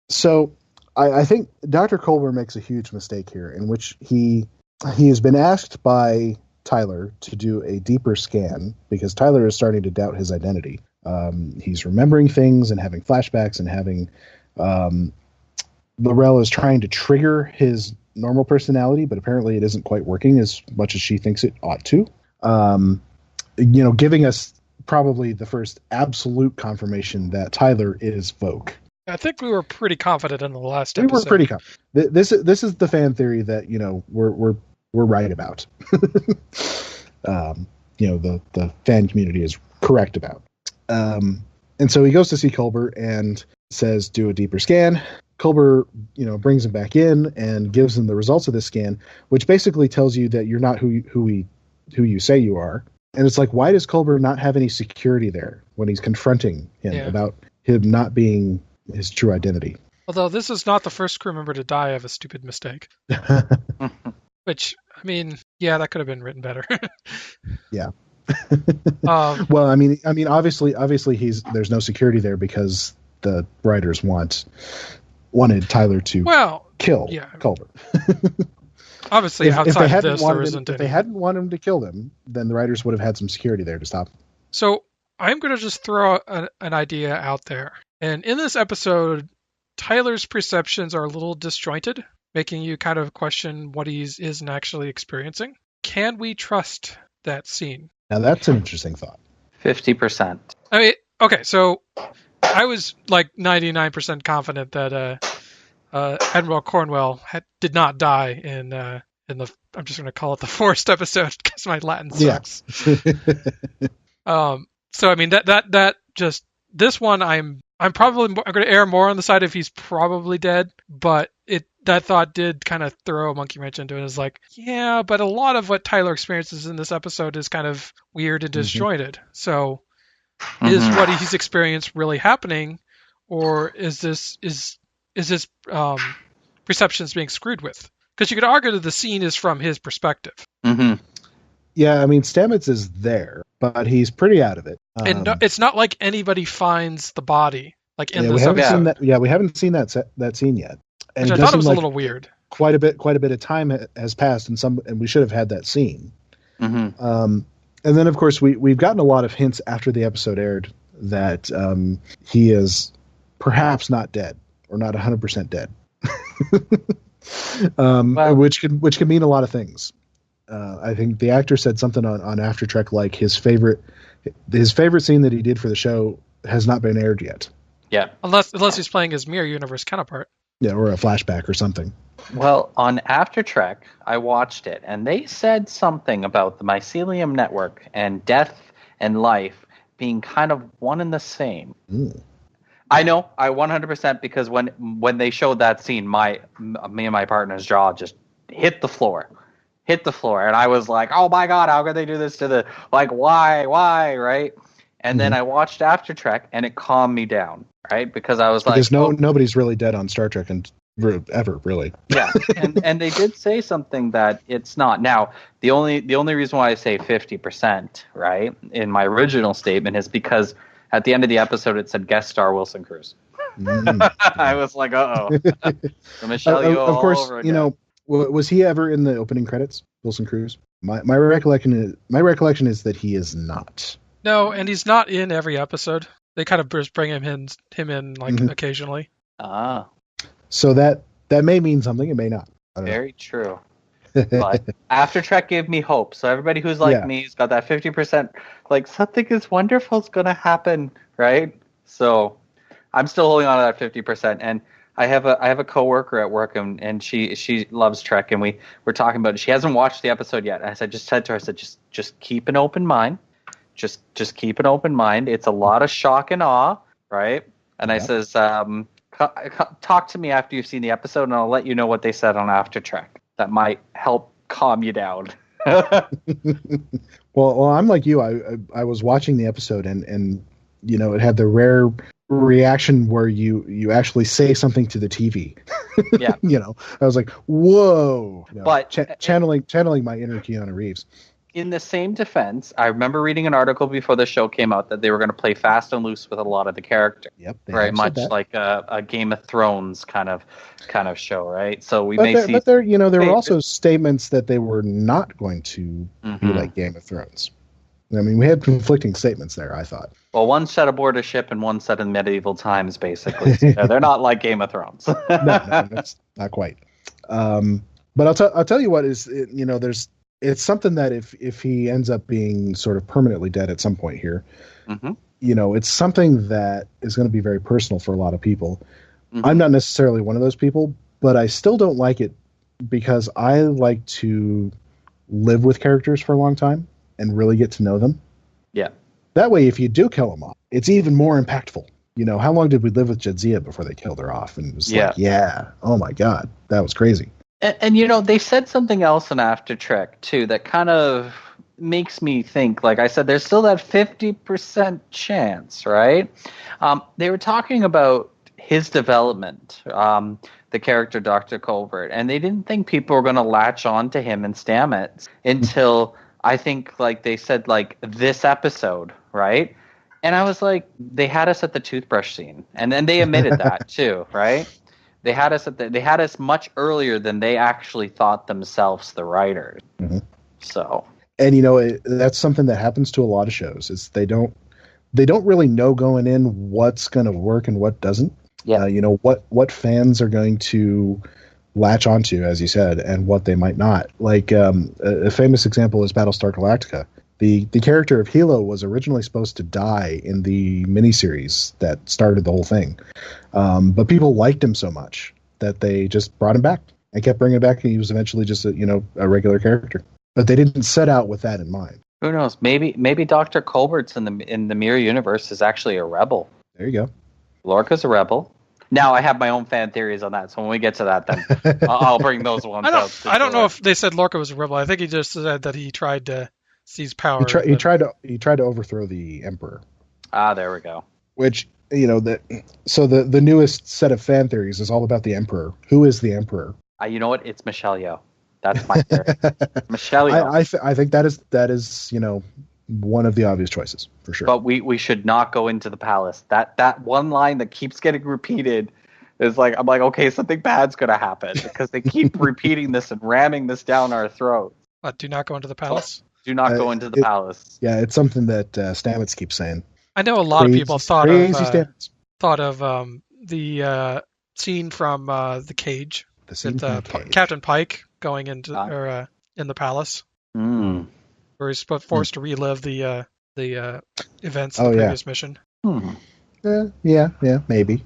Speaker 1: So I think Dr. Culber makes a huge mistake here, in which he has been asked by Tyler to do a deeper scan because Tyler is starting to doubt his identity. He's remembering things and having flashbacks and having Laurel is trying to trigger his normal personality, but apparently it isn't quite working as much as she thinks it ought to. Giving us probably the first absolute confirmation that Tyler is Vogue.
Speaker 2: I think we were pretty confident in the last episode.
Speaker 1: We were pretty confident. This is the fan theory that we're right about. The fan community is correct about. And so he goes to see Culber and says, do a deeper scan. Culber, brings him back in and gives him the results of this scan, which basically tells you that you're not who you say you are. And it's like, why does Culber not have any security there when he's confronting him about him not being his true identity?
Speaker 2: Although this is not the first crew member to die of a stupid mistake. Which, I mean, yeah, that could have been written better.
Speaker 1: Yeah. Well, I mean, obviously, there's no security there because the writers wanted Tyler to kill Culber.
Speaker 2: Obviously, outside of this, there isn't any.
Speaker 1: If they hadn't wanted him to kill him, then the writers would have had some security there to stop him.
Speaker 2: So I'm going to just throw an idea out there. And in this episode, Tyler's perceptions are a little disjointed, making you kind of question what he isn't actually experiencing. Can we trust that scene?
Speaker 1: Now, that's an interesting thought.
Speaker 3: 50%.
Speaker 2: I mean, okay, so I was like 99% confident that Admiral Cornwell did not die in the, I'm just going to call it the Forest episode because my Latin sucks. Yeah. So I mean that just this one I'm probably going to err more on the side of he's probably dead, but that thought did kind of throw a monkey wrench into it. It's like, yeah, but a lot of what Tyler experiences in this episode is kind of weird and disjointed. So is what he's experienced really happening, or is this perceptions being screwed with? Because you could argue that the scene is from his perspective.
Speaker 3: Mm-hmm.
Speaker 1: Yeah, I mean, Stamets is there, but he's pretty out of it.
Speaker 2: And it's not like anybody finds the body. Like in this
Speaker 1: we haven't
Speaker 2: episode.
Speaker 1: seen that. Yeah, we haven't seen that scene yet. And
Speaker 2: which I thought it was a little weird.
Speaker 1: Quite a bit of time has passed, and we should have had that scene.
Speaker 3: Mm-hmm.
Speaker 1: And then, of course, we've gotten a lot of hints after the episode aired that he is perhaps not dead or not 100% dead, which can mean a lot of things. I think the actor said something on After Trek like his favorite scene that he did for the show has not been aired yet.
Speaker 3: Yeah,
Speaker 2: unless he's playing his mirror universe counterpart.
Speaker 1: Yeah, or a flashback or something.
Speaker 3: Well, on After Trek, I watched it, and they said something about the mycelium network and death and life being kind of one and the same.
Speaker 1: Mm.
Speaker 3: I know, I 100%, because when they showed that scene, me and my partner's jaw just hit the floor. hit the floor, and I was like, "Oh my god, how could they do this to the why, right?" And then I watched After Trek, and it calmed me down, right? Because I was
Speaker 1: because nobody's really dead on Star Trek and ever really.
Speaker 3: Yeah, and they did say something that it's not. Now, the only reason why I say 50%, right, in my original statement is because at the end of the episode it said guest star Wilson Cruz. I was like, uh-oh. So Michelle Yeoh
Speaker 1: of course,
Speaker 3: all over again.
Speaker 1: Was he ever in the opening credits, Wilson Cruz? My recollection is that he is not.
Speaker 2: No, and he's not in every episode. They kind of just bring him in like occasionally.
Speaker 3: Ah.
Speaker 1: So that may mean something. It may not.
Speaker 3: Very true. But After Trek gave me hope. So everybody who's like me has got that 50%, like something is wonderful is going to happen, right? So I'm still holding on to that 50%. And I have a coworker at work, and she loves Trek, and we're talking about it. She hasn't watched the episode yet. I said to her, just keep an open mind. Just keep an open mind. It's a lot of shock and awe, right? And I says, talk to me after you've seen the episode, and I'll let you know what they said on After Trek. That might help calm you down.
Speaker 1: Well, I'm like you. I was watching the episode, and it had the rare reaction where you actually say something to the TV.
Speaker 3: Yeah.
Speaker 1: I was like, whoa.
Speaker 3: But
Speaker 1: channeling my inner Keanu Reeves.
Speaker 3: In the same defense, I remember reading an article before the show came out that they were going to play fast and loose with a lot of the characters.
Speaker 1: Yep,
Speaker 3: very much like a Game of Thrones kind of show, right? So but
Speaker 1: there were also statements that they were not going to be like Game of Thrones. I mean, we had conflicting statements there, I thought.
Speaker 3: Well, one set aboard a ship and one set in medieval times, basically. So they're not like Game of Thrones.
Speaker 1: no, that's not quite. But I'll tell you what is, it's something that if he ends up being sort of permanently dead at some point here, it's something that is going to be very personal for a lot of people. I'm not necessarily one of those people, but I still don't like it because I like to live with characters for a long time and really get to know them.
Speaker 3: Yeah.
Speaker 1: That way, if you do kill them off, it's even more impactful. How long did we live with Jadzia before they killed her off? And it was oh my God, that was crazy.
Speaker 3: And they said something else in After Trek, too, that kind of makes me think, like I said, there's still that 50% chance, right? They were talking about his development, the character Dr. Colbert, and they didn't think people were going to latch on to him and Stamets until, I think, like they said, like, this episode, right? And I was like, they had us at the toothbrush scene. And then they admitted that, too, right? They had us much earlier than they actually thought themselves, the writers. So,
Speaker 1: and that's something that happens to a lot of shows. Is they don't really know going in what's going to work and what doesn't.
Speaker 3: Yeah.
Speaker 1: What fans are going to latch onto, as you said, and what they might not. Like a famous example is Battlestar Galactica. The character of Hilo was originally supposed to die in the miniseries that started the whole thing. But people liked him so much that they just brought him back and kept bringing him back. And he was eventually just a regular character. But they didn't set out with that in mind.
Speaker 3: Who knows? Maybe Dr. Colbert's in the Mirror Universe is actually a rebel.
Speaker 1: There you go.
Speaker 3: Lorca's a rebel. Now I have my own fan theories on that. So when we get to that, then I'll bring those ones out.
Speaker 2: I don't know if they said Lorca was a rebel. I think he just said that he tried to seize power.
Speaker 1: He tried to overthrow the Emperor.
Speaker 3: Ah, there we go.
Speaker 1: Which the newest set of fan theories is all about the Emperor. Who is the Emperor?
Speaker 3: You know what? It's Michelle Yeoh. That's my theory. Michelle Yeoh.
Speaker 1: I think that is one of the obvious choices for sure.
Speaker 3: But we should not go into the palace. That one line that keeps getting repeated is like, I'm like, okay, something bad's gonna happen because they keep repeating this and ramming this down our throat.
Speaker 2: But do not go into the palace.
Speaker 3: Do not go into the palace.
Speaker 1: Yeah, it's something that Stamets keeps saying.
Speaker 2: I know a lot of people thought of the scene from The Cage.
Speaker 1: The scene from Cage.
Speaker 2: Captain Pike going into in the palace, where he's forced to relive the events of the previous mission.
Speaker 1: Yeah, maybe.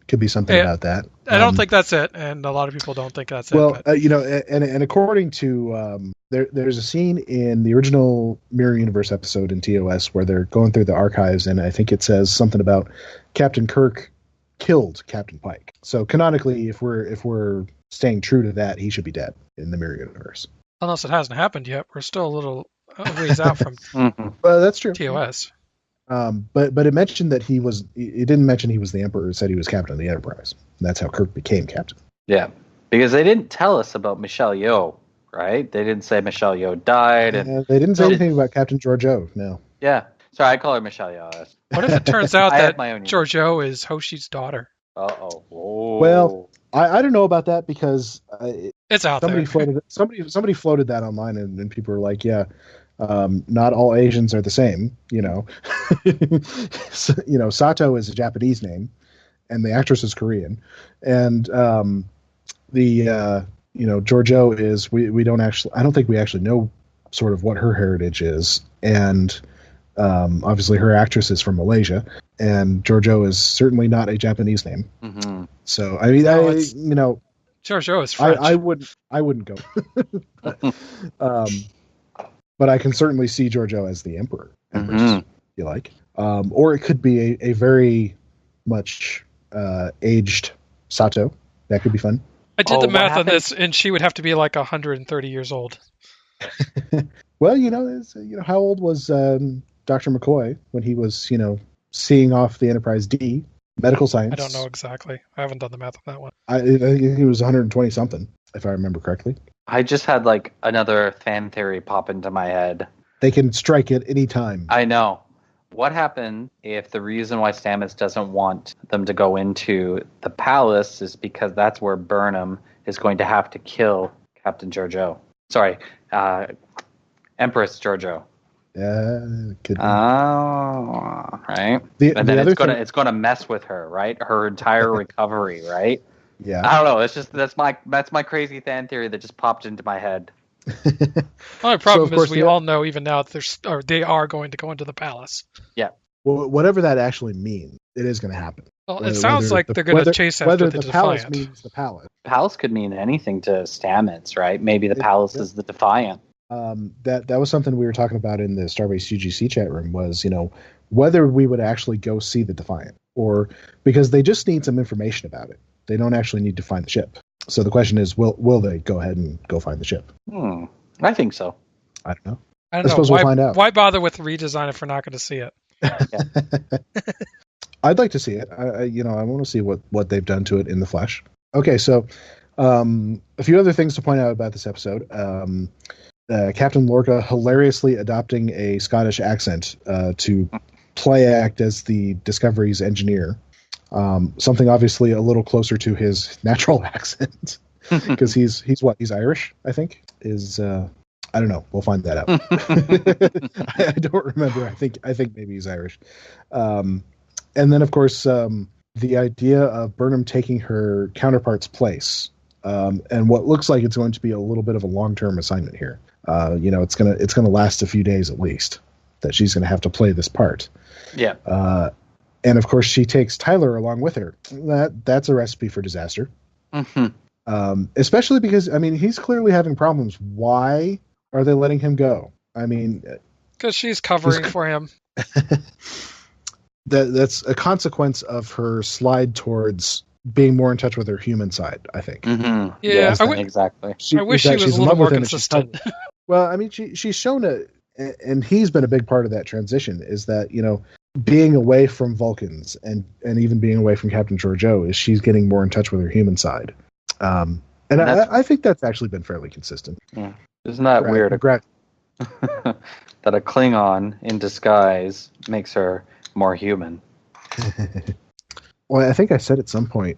Speaker 1: Could be something about that.
Speaker 2: I don't think that's it, and a lot of people don't think that's it.
Speaker 1: Well, and according to there's a scene in the original Mirror Universe episode in TOS where they're going through the archives, and I think it says something about Captain Kirk killed Captain Pike. So canonically, if we're staying true to that, he should be dead in the Mirror Universe.
Speaker 2: Unless it hasn't happened yet, we're still a little ways out from
Speaker 1: That's true.
Speaker 2: TOS.
Speaker 1: But it mentioned that he was. It didn't mention he was the Emperor. It said he was captain of the Enterprise. And that's how Kirk became captain.
Speaker 3: Yeah, because they didn't tell us about Michelle Yeoh, right? They didn't say Michelle Yeoh died. And
Speaker 1: they didn't say anything about Captain Georgiou. No.
Speaker 3: Yeah. Sorry, I call her Michelle Yeoh.
Speaker 2: What if it turns out that Georgiou is Hoshi's daughter?
Speaker 3: Uh-oh.
Speaker 1: Well, I don't know about that because
Speaker 2: it's out
Speaker 1: there. Somebody floated that online, and people were like, "Yeah, not all Asians are the same." So, Sato is a Japanese name, and the actress is Korean, and Georgiou is we don't actually. I don't think we actually know sort of what her heritage is, and obviously her actress is from Malaysia, and Georgiou is certainly not a Japanese name.
Speaker 3: Mm-hmm.
Speaker 1: So I mean,
Speaker 2: Georgiou is French.
Speaker 1: I wouldn't go, but I can certainly see Georgiou as the Emperor. Empress, you like, or it could be a very much aged Sato. That could be fun.
Speaker 2: I did the math on this, and she would have to be like 130 years old.
Speaker 1: Well, how old was Dr. McCoy when he was, seeing off the Enterprise D, medical science?
Speaker 2: I don't know exactly. I haven't done the math on that one.
Speaker 1: I think he was 120 something, if I remember correctly.
Speaker 3: I just had like another fan theory pop into my head.
Speaker 1: They can strike at any time.
Speaker 3: I know. What happened if the reason why Stamets doesn't want them to go into the palace is because that's where Burnham is going to have to kill Captain Georgiou? Sorry, Empress Georgiou.
Speaker 1: Could be.
Speaker 3: Oh, right. And then it's gonna mess with her, right? Her entire recovery, right?
Speaker 1: Yeah.
Speaker 3: I don't know. It's just that's my crazy fan theory that just popped into my head.
Speaker 2: The only problem is we all know even now that they are going to go into the palace.
Speaker 3: Yeah.
Speaker 1: Well, whatever that actually means, it is going to happen.
Speaker 2: Well, it sounds like they're going to chase after the
Speaker 1: palace
Speaker 2: Defiant.
Speaker 1: means the palace.
Speaker 3: Palace could mean anything to Stamets, right? Maybe the palace is the Defiant.
Speaker 1: That was something we were talking about in the Starbase UGC chat room was, whether we would actually go see the Defiant, or because they just need some information about it. They don't actually need to find the ship. So the question is, will they go ahead and go find the ship?
Speaker 3: I think so.
Speaker 1: I don't know.
Speaker 2: I suppose we'll find out. Why bother with redesign if we're not going to see it?
Speaker 1: I'd like to see it. I want to see what they've done to it in the flesh. Okay, so a few other things to point out about this episode. Captain Lorca hilariously adopting a Scottish accent to play act as the Discovery's engineer. Something obviously a little closer to his natural accent, because he's Irish, I think. I don't know. We'll find that out. I don't remember. I think maybe he's Irish. And then of course the idea of Burnham taking her counterpart's place, and what looks like it's going to be a little bit of a long-term assignment here. It's gonna last a few days at least that she's gonna have to play this part.
Speaker 3: Yeah.
Speaker 1: And of course, she takes Tyler along with her. That's a recipe for disaster.
Speaker 3: Mm-hmm.
Speaker 1: Especially because, he's clearly having problems. Why are they letting him go?
Speaker 2: Because she's covering for him.
Speaker 1: That's a consequence of her slide towards being more in touch with her human side, I think.
Speaker 3: Mm-hmm.
Speaker 2: Yeah,
Speaker 3: exactly.
Speaker 2: I wish she was a little more consistent.
Speaker 1: Well, she's shown and he's been a big part of that transition, is that, being away from Vulcans and even being away from Captain Georgiou, is she's getting more in touch with her human side. And I think that's actually been fairly consistent.
Speaker 3: Yeah. Isn't that weird? That a Klingon in disguise makes her more human.
Speaker 1: Well, I think I said at some point,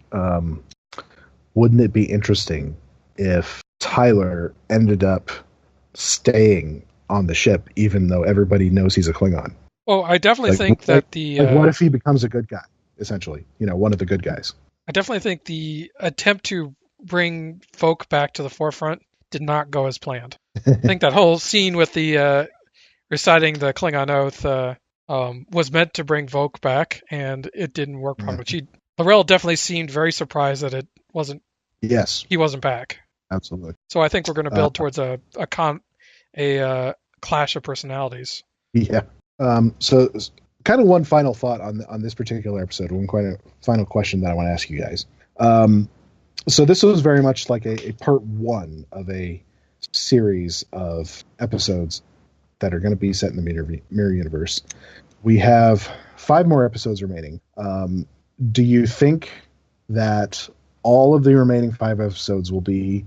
Speaker 1: wouldn't it be interesting if Tyler ended up staying on the ship, even though everybody knows he's a Klingon?
Speaker 2: Oh, I definitely think that
Speaker 1: what if he becomes a good guy, essentially? One of the good guys.
Speaker 2: I definitely think the attempt to bring folk back to the forefront did not go as planned. I think that whole scene with the reciting the Klingon oath was meant to bring Voq back, and it didn't work properly. L'Rell definitely seemed very surprised that it wasn't.
Speaker 1: Yes,
Speaker 2: he wasn't back.
Speaker 1: Absolutely.
Speaker 2: So I think we're going to build towards a clash of personalities.
Speaker 1: Yeah. So kind of one final thought on this particular episode. One final question that I want to ask you guys. So this was very much like a part one of a series of episodes that are going to be set in the Mirror Universe. We have 5 more episodes remaining. Do you think that all of the remaining 5 episodes will be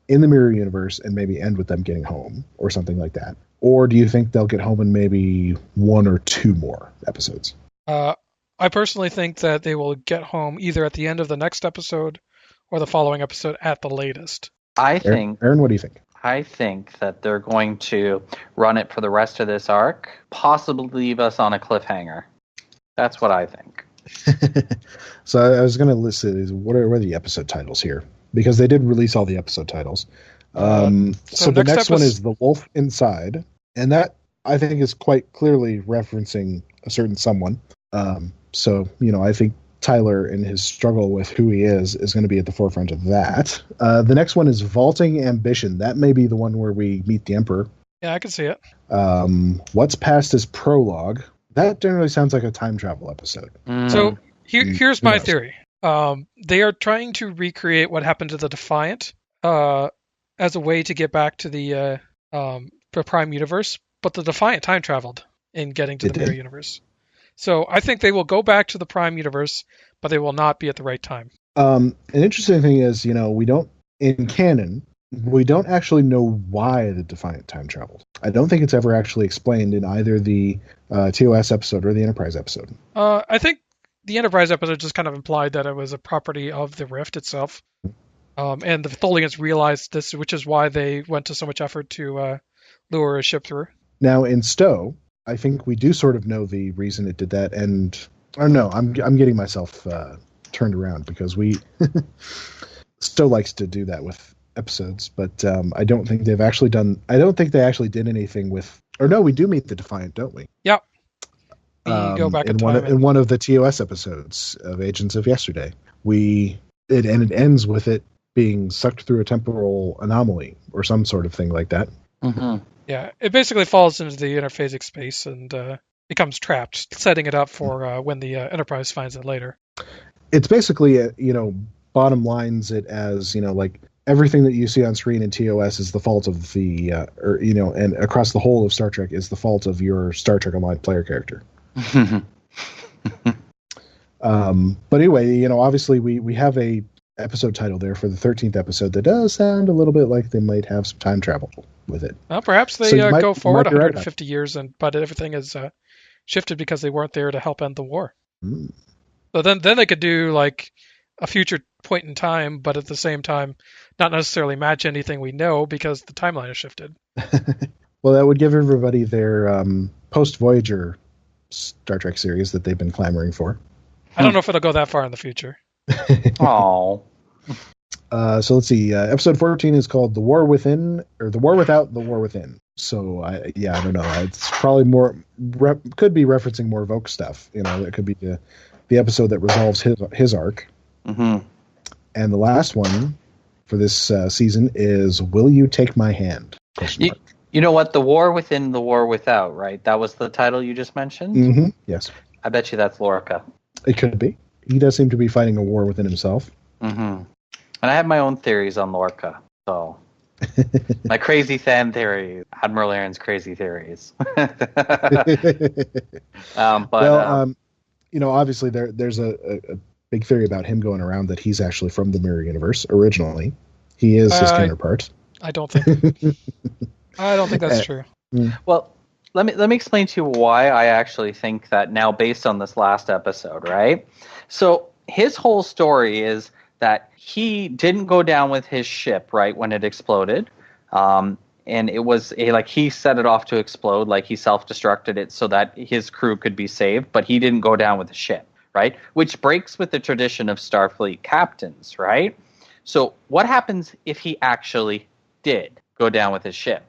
Speaker 1: in the Mirror Universe and maybe end with them getting home or something like that? Or do you think they'll get home in maybe 1 or 2 more episodes?
Speaker 2: I personally think that they will get home either at the end of the next episode or the following episode at the latest.
Speaker 1: Aaron, what do you think?
Speaker 3: I think that they're going to run it for the rest of this arc, possibly leave us on a cliffhanger. That's what I think.
Speaker 1: So I was going to list it. What are the episode titles here? Because they did release all the episode titles. So the next one is The Wolf Inside. And that, I think, is quite clearly referencing a certain someone. So, I think Tyler and his struggle with who he is going to be at the forefront of that. The next one is Vaulting Ambition. That may be the one where we meet the Emperor.
Speaker 2: Yeah, I can see it.
Speaker 1: What's Past is Prologue. That generally sounds like a time travel episode.
Speaker 2: So here's my theory. They are trying to recreate what happened to the Defiant as a way to get back to the Prime Universe, but the Defiant time traveled in getting to the Mirror Universe. So I think they will go back to the Prime Universe, but they will not be at the right time.
Speaker 1: An interesting thing is, we don't, in canon, we don't actually know why the Defiant time traveled. I don't think it's ever actually explained in either the TOS episode or the Enterprise episode.
Speaker 2: I think the Enterprise episode just kind of implied that it was a property of the Rift itself. And the Tholians realized this, which is why they went to so much effort to lure a ship through. Now,
Speaker 1: in Stowe, I think we do sort of know the reason it did that, I'm getting myself turned around because Stowe likes to do that with episodes, but I don't think they actually did anything with, we do meet the Defiant, don't we?
Speaker 2: Yep. We go back
Speaker 1: in one of the TOS episodes of Agents of Yesterday. It ends with it being sucked through a temporal anomaly or some sort of thing like that.
Speaker 3: Mm-hmm.
Speaker 2: Yeah, it basically falls into the interphasic space and becomes trapped, setting it up for when the Enterprise finds it later.
Speaker 1: It's basically, bottom lines it as, like everything that you see on screen in TOS is the fault of the, and across the whole of Star Trek is the fault of your Star Trek Online player character. But anyway, obviously we have a episode title there for the 13th episode that does sound a little bit like they might have some time travel with it.
Speaker 2: Well, perhaps they go forward 150 years, but everything is shifted because they weren't there to help end the war. So then they could do like a future point in time, but at the same time, not necessarily match anything we know because the timeline has shifted.
Speaker 1: Well, that would give everybody their post-Voyager Star Trek series that they've been clamoring for.
Speaker 2: I don't know if it'll go that far in the future.
Speaker 3: Oh.
Speaker 1: So let's see. Episode 14 is called "The War Within," or "The War Without, the War Within." So I don't know. It's probably could be referencing more Vogue stuff. It could be the episode that resolves his arc.
Speaker 3: Mm-hmm.
Speaker 1: And the last one for this season is "Will You Take My Hand?"
Speaker 3: You know what? The War Within, the War Without, right? That was the title you just mentioned?
Speaker 1: Mm-hmm. Yes.
Speaker 3: I bet you that's Lorca.
Speaker 1: It could be. He does seem to be fighting a war within himself.
Speaker 3: Mm-hmm. And I have my own theories on Lorca. So, my crazy fan theories. Admiral Aaron's crazy theories.
Speaker 1: Obviously there's a big theory about him going around that he's actually from the Mirror Universe originally. He is his counterpart.
Speaker 2: I don't think that's true.
Speaker 3: Well, let me explain to you why I actually think that now based on this last episode, right? So his whole story is that he didn't go down with his ship, right, when it exploded. And it was he set it off to explode, like he self-destructed it so that his crew could be saved, but he didn't go down with the ship, right? Which breaks with the tradition of Starfleet captains, right? So what happens if he actually did go down with his ship?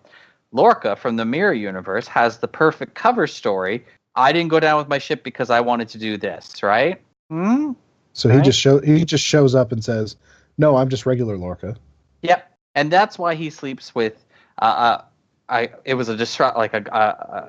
Speaker 3: Lorca from the Mirror Universe has the perfect cover story. I didn't go down with my ship because I wanted to do this, right?
Speaker 1: So he just shows up and says, "No, I'm just regular Lorca."
Speaker 3: Yep, and that's why he sleeps with it was a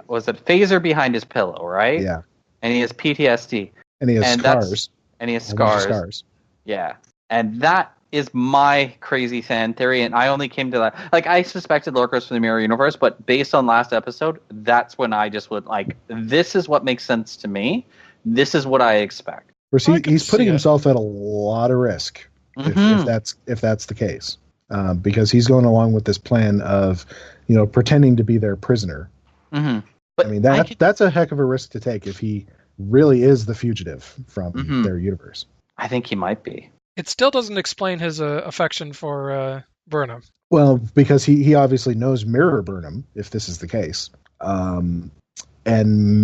Speaker 3: was it phaser behind his pillow, right?
Speaker 1: Yeah.
Speaker 3: And he has PTSD.
Speaker 1: And he has scars.
Speaker 3: And he has scars.
Speaker 1: Scars.
Speaker 3: Yeah. And that is my crazy fan theory, and I only came to that. Like, I suspected Lorcos from the Mirror Universe, but based on last episode, that's when I just would like, this is what makes sense to me. This is what I expect.
Speaker 1: He's putting himself at a lot of risk
Speaker 3: Mm-hmm.
Speaker 1: if that's the case, because he's going along with this plan of, pretending to be their prisoner.
Speaker 3: Mm-hmm. But
Speaker 1: I mean, that's a heck of a risk to take if he really is the fugitive from their universe.
Speaker 3: I think he might be.
Speaker 2: It still doesn't explain his affection for Burnham.
Speaker 1: Well, because he obviously knows Mirror Burnham, if this is the case. And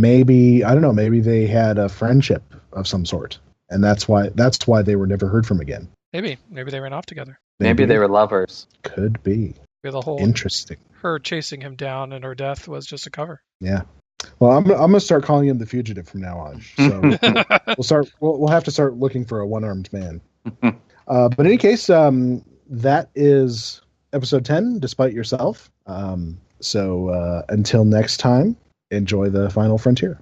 Speaker 1: maybe, I don't know, maybe they had a friendship of some sort. And that's why they were never heard from again.
Speaker 2: Maybe they ran off together.
Speaker 3: Maybe they were lovers.
Speaker 1: Could be.
Speaker 2: The whole
Speaker 1: interesting.
Speaker 2: Her chasing him down and her death was just a cover.
Speaker 1: Yeah. Well, I'm gonna start calling him the fugitive from now on. So we'll have to start looking for a one-armed man. But in any case, that is episode 10, Despite Yourself. So until next time, enjoy the final frontier.